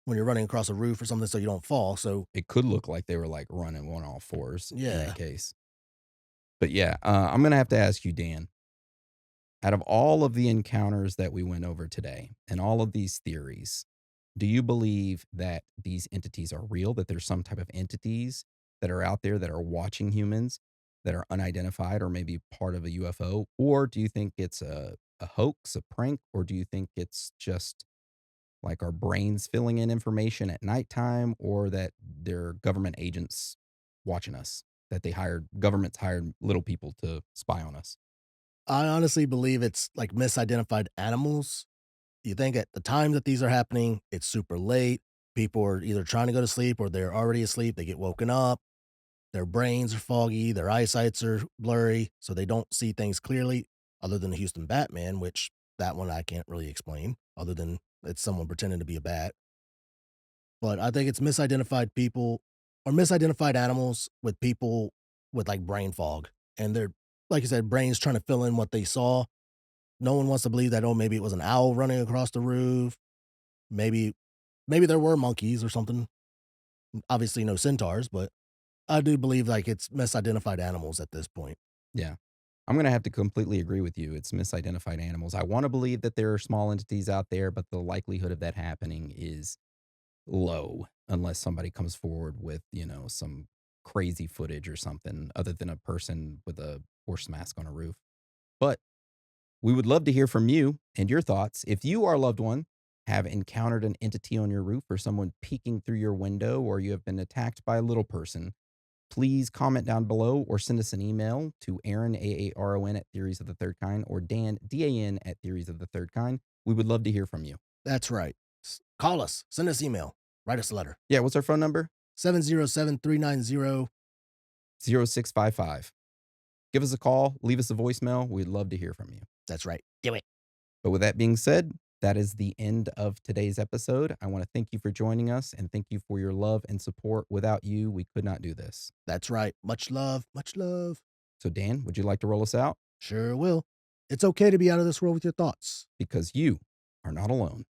[SPEAKER 2] when you're running across a roof or something so you don't fall. So
[SPEAKER 1] It could look like they were like running on all fours in that
[SPEAKER 2] yeah,
[SPEAKER 1] case. But yeah, I'm going to have to ask you, Dan, out of all of the encounters that we went over today and all of these theories, do you believe that these entities are real, that there's some type of entities that are out there that are watching humans that are unidentified or maybe part of a UFO? Or do you think it's a hoax, a prank, or do you think it's just like our brains filling in information at nighttime, or that they're government agents watching us, that governments hired little people to spy on us?
[SPEAKER 2] I honestly believe it's like misidentified animals. You think at the time that these are happening, it's super late. People are either trying to go to sleep or they're already asleep. They get woken up. Their brains are foggy. Their eyesights are blurry. So they don't see things clearly, other than the Houston Batman, which that one I can't really explain, other than it's someone pretending to be a bat. But I think it's misidentified people or misidentified animals with people with like brain fog. And they're, like you said, brains trying to fill in what they saw. No one wants to believe that, oh, maybe it was an owl running across the roof. Maybe, maybe there were monkeys or something. Obviously, no centaurs, but I do believe like it's misidentified animals at this point.
[SPEAKER 1] Yeah. I'm going to have to completely agree with you. It's misidentified animals. I want to believe that there are small entities out there, but the likelihood of that happening is low unless somebody comes forward with, some crazy footage or something other than a person with a horse mask on a roof. But we would love to hear from you and your thoughts. If you, our loved one, have encountered an entity on your roof or someone peeking through your window, or you have been attacked by a little person, Please comment down below or send us an email to Aaron, Aaron at Theories of the Third Kind, or Dan, Dan at Theories of the Third Kind. We would love to hear from you.
[SPEAKER 2] That's right. Call us, send us email, write us a letter.
[SPEAKER 1] Yeah, what's our phone number?
[SPEAKER 2] 707-390.
[SPEAKER 1] 0655. Give us a call, leave us a voicemail. We'd love to hear from you.
[SPEAKER 2] That's right. Do it.
[SPEAKER 1] But with that being said, that is the end of today's episode. I want to thank you for joining us and thank you for your love and support. Without you, we could not do this.
[SPEAKER 2] That's right. Much love. Much love.
[SPEAKER 1] So, Dan, would you like to roll us out?
[SPEAKER 2] Sure will. It's okay to be out of this world with your thoughts.
[SPEAKER 1] Because you are not alone.